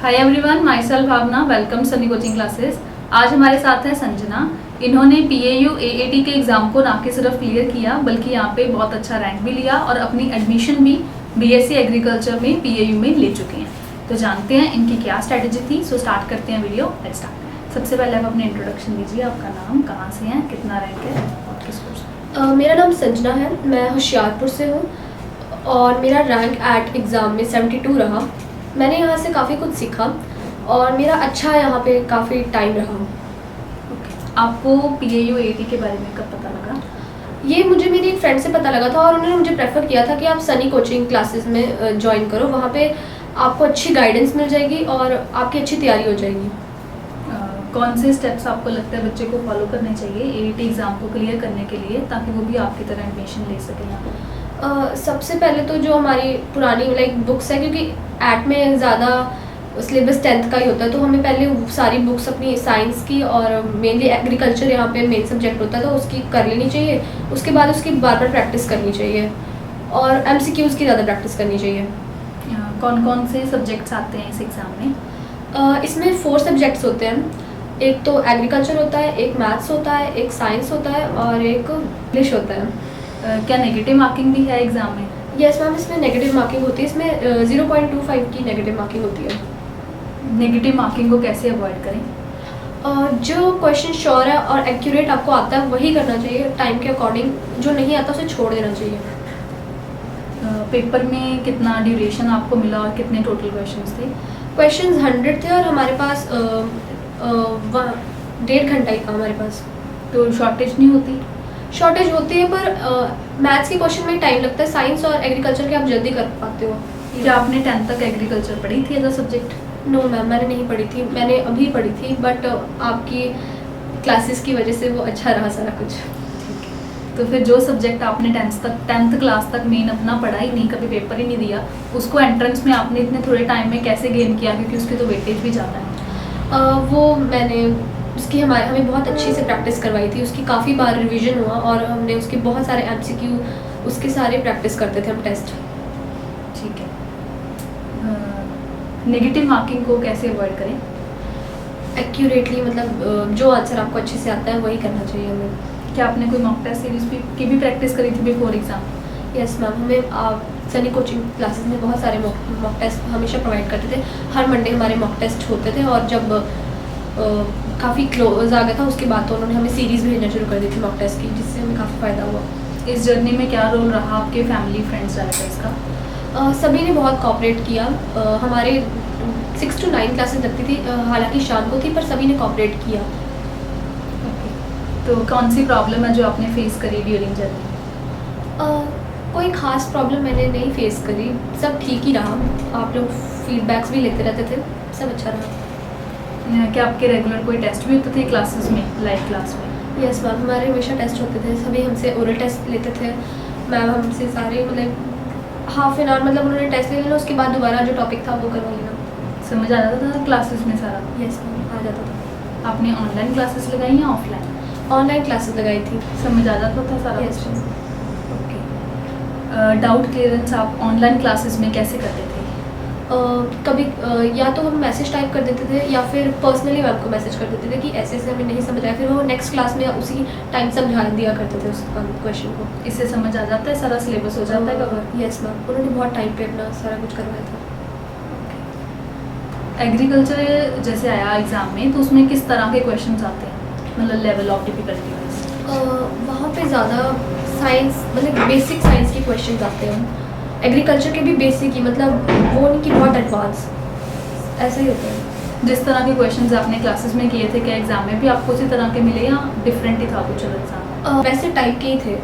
Hi everyone, my self Bhavna, welcome Sunny coaching classes. आज हमारे साथ है संजना। इन्होंने PAU AAT के एग्ज़ाम को ना कि सिर्फ क्लियर किया बल्कि यहाँ पे बहुत अच्छा रैंक भी लिया और अपनी एडमिशन भी BSc एग्रीकल्चर में PAU में ले चुके हैं। तो जानते हैं इनकी क्या स्ट्रैटेजी थी। सो स्टार्ट करते हैं वीडियो। Let's start. सबसे पहले आप अपने इंट्रोडक्शन दीजिए। आपका नाम, कहाँ से हैं, कितना रैंक है और किस कोर्स? मेरा नाम संजना है, मैं होशियारपुर से हूँ और मेरा रैंक एट एग्ज़ाम में 72 रहा। मैंने यहाँ से काफ़ी कुछ सीखा और मेरा अच्छा यहाँ पे काफ़ी टाइम रहा। आपको PAU AAT के बारे में कब पता लगा? ये मुझे मेरी एक फ्रेंड से पता लगा था और उन्होंने मुझे प्रेफर किया था कि आप सनी कोचिंग क्लासेस में ज्वाइन करो, वहाँ पे आपको अच्छी गाइडेंस मिल जाएगी और आपकी अच्छी तैयारी हो जाएगी। कौन से स्टेप्स आपको लगता है बच्चे को फॉलो करने चाहिए AAT एग्ज़ाम को क्लियर करने के लिए ताकि वो भी आपकी तरह एडमिशन ले सके यहाँ पे? सबसे पहले तो जो हमारी पुरानी बुक्स है, क्योंकि एट में ज़्यादा सिलेबस 10th का ही होता है, तो हमें पहले सारी बुक्स अपनी साइंस की और मेनली एग्रीकल्चर यहाँ पे मेन सब्जेक्ट होता है तो उसकी कर लेनी चाहिए। उसके बाद उसकी बार बार प्रैक्टिस करनी चाहिए और MCQs की ज़्यादा प्रैक्टिस करनी चाहिए। कौन कौन से सब्जेक्ट्स आते हैं इस एग्ज़ाम में? इसमें 4 सब्जेक्ट्स होते हैं। एक तो एग्रीकल्चर होता है, एक मैथ्स होता है, एक साइंस होता है और एक इंग्लिश होता है। क्या नेगेटिव मार्किंग भी है एग्ज़ाम में? यस मैम, इसमें नेगेटिव मार्किंग होती है। इसमें 0.25 की नेगेटिव मार्किंग होती है। नेगेटिव मार्किंग को कैसे अवॉइड करें? जो क्वेश्चन श्योर है और एक्यूरेट आपको आता है वही करना चाहिए टाइम के अकॉर्डिंग। जो नहीं आता उसे छोड़ देना चाहिए। पेपर में कितना ड्यूरेशन आपको मिला और कितने टोटल क्वेश्चंस थे? क्वेश्चंस 100 थे और हमारे पास 1.5 घंटा ही था हमारे पास। तो शॉर्टेज नहीं होती? शॉर्टेज होती है पर मैथ्स के क्वेश्चन में टाइम लगता है। साइंस और एग्रीकल्चर के आप जल्दी कर पाते हो। क्या आपने 10th तक एग्रीकल्चर पढ़ी थी as a subject? No ma'am, मैंने नहीं पढ़ी थी। मैंने अभी पढ़ी थी बट आपकी क्लासेस की वजह से वो अच्छा रहा सारा कुछ। तो फिर जो सब्जेक्ट आपने 10th क्लास तक मेन अपना पढ़ा ही नहीं, कभी पेपर ही नहीं दिया, उसको एंट्रेंस में आपने इतने थोड़े टाइम में कैसे गेन किया? क्योंकि उसकी तो वेटेज भी ज़्यादा है। वो मैंने उसकी हमें बहुत अच्छी से प्रैक्टिस करवाई थी। उसकी काफ़ी बार रिवीजन हुआ और हमने उसके बहुत सारे MCQ उसके सारे प्रैक्टिस करते थे हम टेस्ट। ठीक है। नेगेटिव मार्किंग को कैसे अवॉइड करें? एक्यूरेटली, मतलब जो आंसर आपको अच्छे से आता है वही करना चाहिए हमें। क्या आपने कोई मॉक टेस्ट सीरीज की भी प्रैक्टिस करी थी बिफोर एग्ज़ाम? यस मैम, हमें सनी कोचिंग क्लासेस में बहुत सारे मॉक टेस्ट हमेशा प्रोवाइड करते थे। हर मंडे हमारे मॉक टेस्ट होते थे और जब काफ़ी क्लोज आ गया था उसके बाद तो उन्होंने हमें सीरीज़ भेजना शुरू कर दी थी मॉक टेस्ट की, जिससे हमें काफ़ी फ़ायदा हुआ। इस जर्नी में क्या रोल रहा आपके फैमिली फ्रेंड्स वाले का इसका? सभी ने बहुत कोऑपरेट किया। हमारे 6 to 9 क्लासेस लगती थी, हालांकि शाम को थी, पर सभी ने कोऑपरेट किया। तो कौन सी प्रॉब्लम है जो आपने फेस करी ड्यूरिंग जर्नी? कोई ख़ास प्रॉब्लम मैंने नहीं फेस करी, सब ठीक ही रहा। आप लोग फीडबैक्स भी लेते रहते थे, सब अच्छा रहा। क्या आपके रेगुलर कोई टेस्ट भी होते थे क्लासेस में, लाइव क्लास में? यस मैम, हमारे हमेशा टेस्ट होते थे। सभी हमसे ओरल टेस्ट लेते थे। मैम हमसे सारे हाफ एन आवर उन्होंने टेस्ट ले लेना, उसके बाद दोबारा जो टॉपिक था वो करवा लेना। समझ आ जाता था क्लासेस में सारा? यस मैम, आ जाता था। आपने ऑनलाइन क्लासेस लगाई या ऑफलाइन? ऑनलाइन क्लासेस लगाई थी। समझ आ जाता था सारा? Yes ma'am. Okay. Doubt clearance आप ऑनलाइन क्लासेस में कैसे करते थे? कभी या तो हम मैसेज टाइप कर देते थे या फिर पर्सनली मैम को मैसेज कर देते थे कि ऐसे ऐसे हमें नहीं समझ आया, फिर वो नेक्स्ट क्लास में उसी टाइम समझा दिया करते थे उस क्वेश्चन को। इससे समझ आ जाता है, सारा सिलेबस हो जाता है कवर? यस मैम, उन्होंने बहुत टाइम पे अपना सारा कुछ करवाया था। एग्रीकल्चर जैसे आया एग्ज़ाम में तो उसमें किस तरह के क्वेश्चंस आते हैं, मतलब लेवल ऑफ डिफिकल्टी वाइज? वहाँ पे ज़्यादा साइंस बेसिक साइंस के क्वेश्चन आते हैं। एग्रीकल्चर के भी बेसिक ही, वो नहीं कि बहुत एडवांस, ऐसा ही होता है। जिस तरह के क्वेश्चंस आपने क्लासेस में किए थे, क्या एग्ज़ाम में भी आपको उसी तरह के मिले या डिफरेंट ही था कुछ अलग सा? वैसे टाइप के ही थे।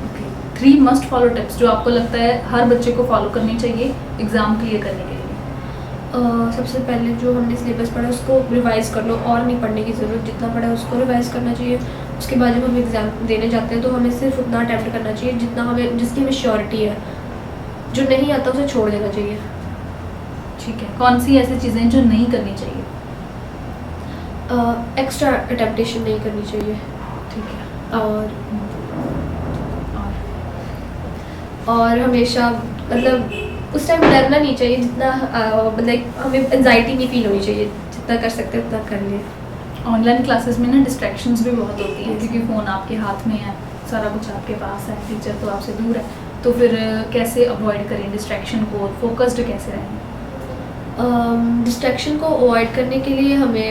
ओके। 3 मस्ट फॉलो टिप्स जो आपको लगता है हर बच्चे को फॉलो करनी चाहिए एग्ज़ाम क्लियर करने के लिए? सबसे पहले जो हमने सिलेबस पढ़ा उसको रिवाइज़ कर लो और नहीं पढ़ने की ज़रूरत। जितना पढ़ा है उसको रिवाइज़ करना चाहिए। उसके बाद जब हम एग्ज़ाम देने जाते हैं तो हमें सिर्फ उतना अटैम्प्ट करना चाहिए जिसकी हमें श्योरिटी है। जो नहीं आता उसे छोड़ देना चाहिए। ठीक है। कौन सी ऐसी चीज़ें जो नहीं करनी चाहिए? एक्स्ट्रा अटेम्प्टेशन नहीं करनी चाहिए। ठीक है। और हमेशा उस टाइम डरना नहीं चाहिए, जितना मतलब हमें एंजाइटी नहीं फील होनी चाहिए, जितना कर सकते हैं उतना कर लिए। ऑनलाइन क्लासेस में ना डिस्ट्रैक्शंस भी बहुत होती हैं Yes. क्योंकि फ़ोन आपके हाथ में है, सारा कुछ आपके पास है, टीचर तो आपसे दूर है, तो फिर कैसे अवॉइड करें डिस्ट्रैक्शन को, फोकस्ड कैसे रहें? डिस्ट्रैक्शन को अवॉइड करने के लिए हमें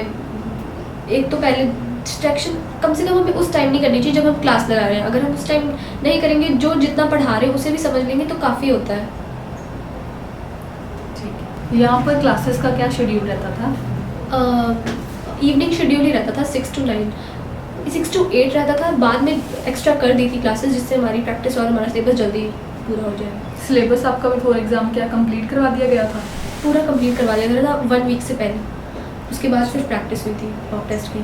एक तो पहले डिस्ट्रैक्शन कम से कम हमें उस टाइम नहीं करनी चाहिए जब हम क्लास लगा रहे हैं। अगर हम उस टाइम नहीं करेंगे, जो जितना पढ़ा रहे हैं उसे भी समझ लेंगे तो काफ़ी होता है। ठीक है। यहाँ पर क्लासेस का क्या शेड्यूल रहता था? इवनिंग शेड्यूल ही रहता था 6 to 9, 6 to 8 रहता था। बाद में एक्स्ट्रा कर दी थी क्लासेस जिससे हमारी प्रैक्टिस और हमारा सिलेबस जल्दी पूरा हो जाए। सिलेबस आपका बिफोर एग्ज़ाम क्या कंप्लीट करवा दिया गया था? पूरा कंप्लीट करवा दिया गया था 1 वीक से पहले, उसके बाद सिर्फ प्रैक्टिस हुई थी मॉक टेस्ट की।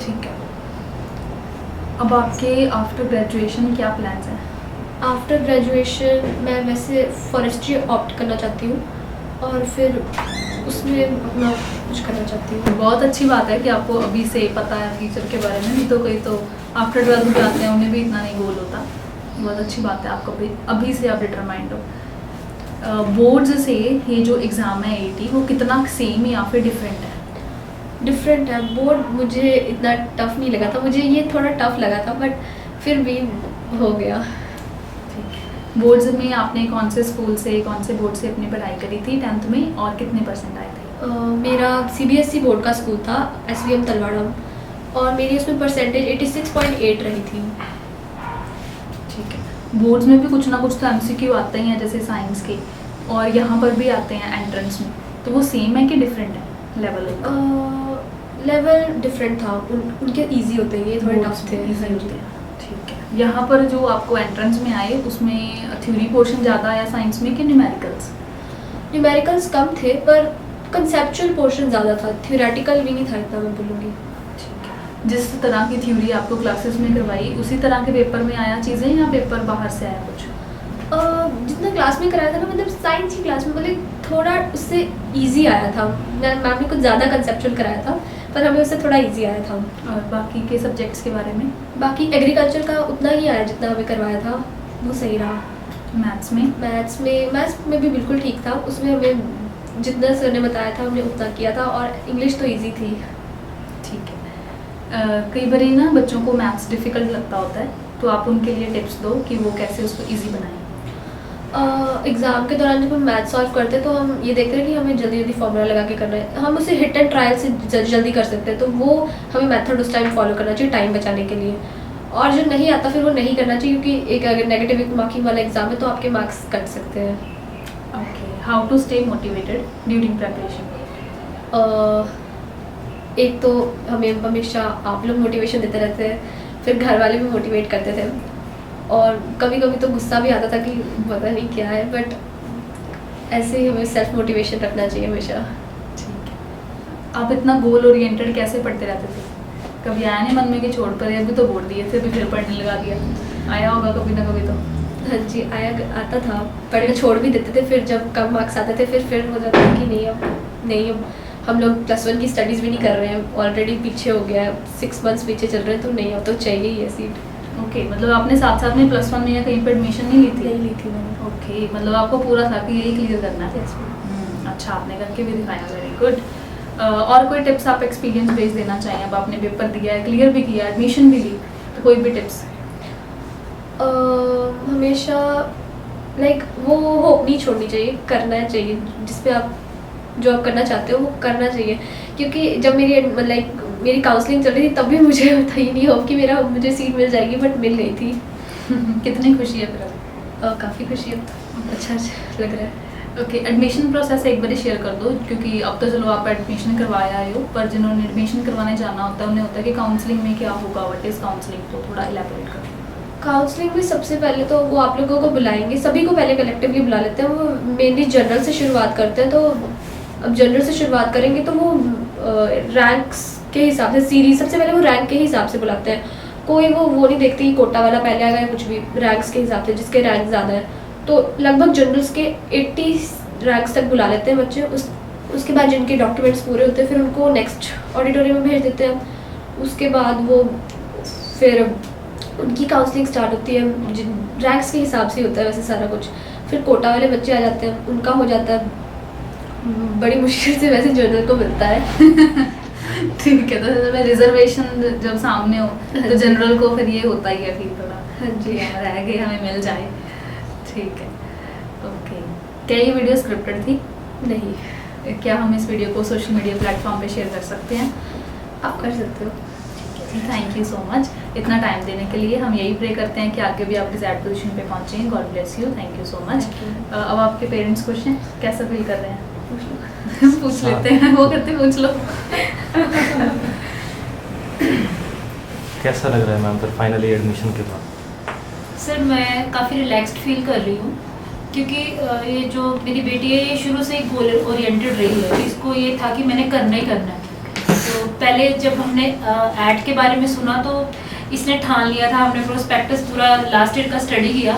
ठीक है। अब आपके आफ्टर ग्रेजुएशन क्या प्लान्स हैं? आफ्टर ग्रेजुएशन मैं वैसे फॉरेस्ट्री ऑप्ट करना चाहती हूँ और फिर उसमें अपना कुछ करना चाहती हूँ। बहुत अच्छी बात है कि आपको अभी से पता है फ्यूचर के बारे में, नहीं तो कोई तो आफ्टर 12 में आते हैं उन्हें भी इतना नहीं गोल होता। बहुत अच्छी बात है आपको अभी से आप डिटरमाइंड हो। बोर्ड्स से ये जो एग्ज़ाम है AAT वो कितना सेम या फिर डिफरेंट है? डिफरेंट है। बोर्ड मुझे इतना टफ नहीं लगा था, मुझे ये थोड़ा टफ लगा था बट फिर भी हो गया। ठीक है। बोर्ड्स में आपने कौन से स्कूल से, कौन से बोर्ड से अपनी पढ़ाई करी थी 10th में और कितने परसेंट आए थे? मेरा CBSE बोर्ड का स्कूल था, SVM तलवाड़ा, और मेरी उसमें परसेंटेज 86.8 रही थी। ठीक है। बोर्ड्स में भी कुछ ना कुछ तो MCQ आते ही हैं जैसे साइंस के, और यहाँ पर भी आते हैं एंट्रेंस में, तो वो सेम है कि डिफरेंट है लेवल? लेवल डिफरेंट था, उनके इजी होते हैं, ये थोड़े टफ थे। easy होते हैं। ठीक है। यहाँ पर जो आपको एंट्रेंस में आए उसमें थ्योरी पोर्शन ज़्यादा आया साइंस में कि न्यूमेरिकल्स? न्यूमेरिकल्स कम थे पर कंसेप्चुअल पोर्शन ज़्यादा था, थ्योरेटिकल भी नहीं था इतना, मैं बोलूँगी। ठीक है। जिस तरह की थ्योरी आपको क्लासेस में करवाई उसी तरह के पेपर में आया चीज़ें या पेपर बाहर से आया कुछ? जितना क्लास में कराया था ना, मतलब साइंस की क्लास में मतलब थोड़ा उससे इजी आया था। मैम ने कुछ ज़्यादा कंसेप्चुअल कराया था पर हमें उससे थोड़ा इजी आया था। और बाकी के सब्जेक्ट्स के बारे में? बाकी एग्रीकल्चर का उतना ही आया जितना हमें करवाया था, वो सही रहा। मैथ्स में? मैथ्स में भी बिल्कुल ठीक था, उसमें हमें जितना सर ने बताया था हमने उतना किया था, और इंग्लिश तो ईजी थी। ठीक है। कई बार ना बच्चों को मैथ्स डिफ़िकल्ट लगता होता है, तो आप उनके लिए टिप्स दो कि वो कैसे उसको ईजी बनाएं। एग्ज़ाम के दौरान जब हम मैथ सॉल्व करते हैं तो हम ये देखते हैं कि हमें जल्दी जल्दी फॉर्मूला लगा के करना है, हम उसे हिट एंड ट्रायल से जल्दी कर सकते हैं, तो वो हमें मेथड उस टाइम फॉलो करना चाहिए टाइम बचाने के लिए। और जो नहीं आता फिर वो नहीं करना चाहिए, क्योंकि एक अगर नेगेटिव मार्किंग वाला एग्जाम है तो आपके मार्क्स कट सकते हैं। Okay. How to stay motivated during preparation? एक तो हमें हमेशा आप लोग मोटिवेशन देते रहते हैं, फिर घर वाले भी मोटिवेट करते थे, और कभी कभी तो गुस्सा भी आता था कि पता नहीं क्या है, बट ऐसे ही हमें सेल्फ मोटिवेशन रखना चाहिए हमेशा। ठीक है। आप इतना गोल ओरिएंटेड कैसे पढ़ते रहते थे? कभी आया नहीं मन में कि छोड़ पर अभी तो बोल दिए थे अभी फिर पढ़ने लगा दिया? आया होगा कभी ना कभी तो। हाँ जी, आता था, पढ़ना छोड़ भी देते थे, फिर जब कम मार्क्स आते थे फिर हो जाता था कि नहीं अब हम लोग +1 की स्टडीज़ भी नहीं कर रहे हैं, ऑलरेडी पीछे हो गया है, 6 मंथ्स पीछे चल रहे हैं, तो नहीं अब तो चाहिए ही है सीट। ओके। मतलब आपने साथ साथ में +1 में या कहीं पर एडमिशन नहीं ली थी? नहीं ली थी मैंने। ओके। मतलब आपको पूरा था कि यही क्लियर करना है? Yes, ma'am. अच्छा, आपने करके भी दिखाया, वेरी गुड। और कोई टिप्स आप एक्सपीरियंस बेस देना चाहें? अब आपने पेपर दिया है, क्लियर भी किया, एडमिशन भी ली, तो कोई भी टिप्स? हमेशा वो होप नहीं छोड़नी चाहिए, करना चाहिए जिस पे आप जो आप करना चाहते हो वो करना चाहिए, क्योंकि जब मेरी काउंसलिंग चल रही थी तब भी मुझे था ही नहीं होप कि मुझे सीट मिल जाएगी, बट मिल गई थी। कितनी खुशी है फिर? काफ़ी खुशी है, अच्छा लग रहा है। ओके। एडमिशन प्रोसेस एक बार शेयर कर दो, क्योंकि अब तो चलो आप एडमिशन करवाया आए हो, पर जिन्होंने एडमिशन करवाने जाना होता है उन्हें होता है कि काउंसलिंग में क्या होगा, व्हाट इज़ काउंसलिंग, तो थोड़ा इलैबोरेट करो। काउंसलिंग में सबसे पहले तो वो आप लोगों को बुलाएंगे, सभी को पहले कलेक्टिवली बुला लेते हैं, वो मेनली जनरल से शुरुआत करते हैं, तो अब जनरल से शुरुआत करेंगे तो वो रैंक्स के हिसाब से सीरीज सबसे पहले वो रैंक के हिसाब से बुलाते हैं, कोई वो नहीं देखते कि कोटा वाला पहले आएगा या कुछ भी, रैंक्स के हिसाब से जिसके रैंक ज़्यादा है, तो लगभग जनरल्स के 80 रैंक्स तक बुला लेते हैं बच्चे। उसके बाद जिनके डॉक्यूमेंट्स पूरे होते हैं फिर उनको नेक्स्ट ऑडिटोरियम में भेज देते हैं, उसके बाद वो फिर उनकी काउंसलिंग स्टार्ट होती है, रैंक्स के हिसाब से होता है वैसे सारा कुछ। फिर कोटा वाले बच्चे आ जाते हैं, उनका हो जाता है बड़ी मुश्किल से वैसे जनरल को मिलता है। ठीक है, तो रिजर्वेशन जब सामने हो तो जनरल को फिर ये होता ही है, फिर थोड़ा हाँ जी। हम रह गए, हमें मिल जाए। ठीक है, ओके। क्या ये वीडियो स्क्रिप्टेड थी? नहीं। क्या हम इस वीडियो को सोशल मीडिया प्लेटफॉर्म पे शेयर कर सकते हैं? आप कर सकते हो। थैंक यू सो मच इतना टाइम देने के लिए। हम यही प्रे करते हैं कि आगे भी आप डिजायर्ड पोजीशन पे पहुंचें। God bless you, thank you so much. अब आपके पेरेंट्स खुश हैं? कैसा फील कर रहे हैं? पूछ लेते हैं, वो करते पूछ लो। कैसा लग रहा है मैम फिर फाइनली एडमिशन के बाद? सर मैं काफ़ी रिलैक्स्ड फील कर रही हूँ, क्योंकि ये जो मेरी बेटी है ये शुरू से गोल ओरिएंटेड रही है। इसको ये था कि मैंने करना ही करना है। तो पहले जब हमने ऐड के बारे में सुना तो इसने ठान लिया था, हमने प्रोस्पेक्टस पूरा लास्ट ईयर का स्टडी किया,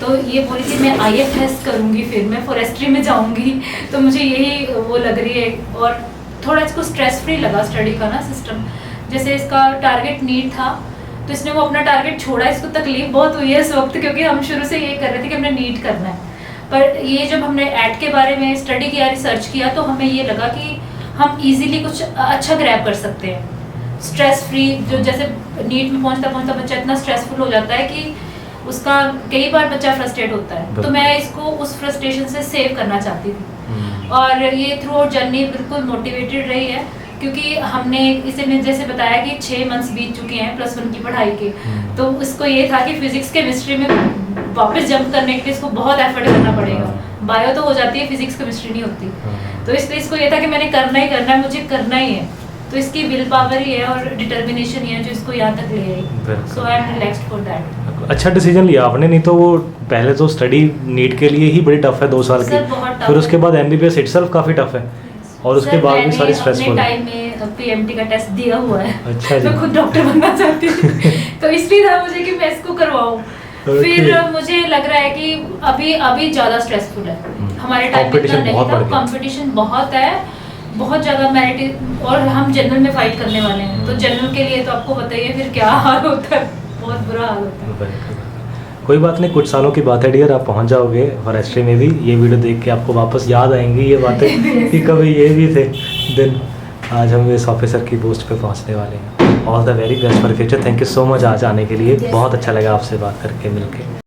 तो ये बोली थी मैं IFS करूँगी, फिर मैं फॉरेस्ट्री में जाऊँगी। तो मुझे यही वो लग रही है, और थोड़ा इसको स्ट्रेस फ्री लगा स्टडी का ना सिस्टम। जैसे इसका टारगेट नीट था, तो इसने वो अपना टारगेट छोड़ा। इसको तकलीफ बहुत हुई है इस वक्त, क्योंकि हम शुरू से ये कर रहे थे कि हमने नीट करना है। पर ये जब हमने ऐड के बारे में स्टडी किया, रिसर्च किया, तो हमें ये लगा कि हम इजीली कुछ अच्छा ग्रैब कर सकते हैं, स्ट्रेस फ्री। जो जैसे नीट में पहुंचता पहुंचता बच्चा इतना स्ट्रेसफुल हो जाता है कि उसका कई बार बच्चा फ्रस्ट्रेट होता है, तो मैं इसको उस फ्रस्ट्रेशन से सेव करना चाहती थी। और ये थ्रू आउट जर्नी बिल्कुल मोटिवेटेड रही है, क्योंकि हमने इसे मैं जैसे बताया कि 6 मंथ्स बीत चुके हैं +1 की पढ़ाई के। तो उसको ये था कि फिजिक्स केमिस्ट्री में वापस जंप करने के लिए इसको बहुत एफर्ट करना पड़ेगा। बायो तो हो जाती है, फिजिक्स केमिस्ट्री नहीं होती। तो इसलिए इसको ये था कि मैंने करना ही करना है, मुझे करना ही है। तो इसकी विल पावर ही है और डिटर्मिनेशन ही है जो इसको यहाँ तक ले आई। So I am relaxed for that. अच्छा डिसीजन लिया आपने, नहीं तो वो पहले तो स्टडी नीट के लिए ही बड़ी टफ है 2 साल की, सर बहुत टफ फिर है। उसके बाद MBBS इटसेल्फ काफ़ी टफ है, और उसके बाद भी सारी स्ट्रेसफुल। टाइम में PMT का टेस्ट दिया हुआ है। अच्छा जी। मैं खुद डॉक्टर बनना चाहती हूँ। तो इसलिए था मुझे कि मैं इसको करवाऊँ। फिर मुझे लग रहा है कि अभी ज़्यादा स्ट्रेसफुल है। हमारे टाइम में इतना नहीं था, कंपटीशन बहुत है, बहुत ज़्यादा मेरिट, और हम जनरल में फाइट करने वाले हैं। तो जनरल के लिए तो आपको बताइए फिर क्या हाल होता है, बहुत बुरा हाल होता है। कोई बात नहीं, कुछ सालों की बात है डियर, आप पहुंच जाओगे फॉरेस्ट्री में भी। ये वीडियो देख के आपको वापस याद आएंगी ये बातें कि कभी ये भी थे दिन। आज हम इस ऑफिसर की पोस्ट पे पहुंचने वाले हैं। All the very best for future. Thank you so much आज आने के लिए, बहुत अच्छा लगा आपसे बात करके, मिलके।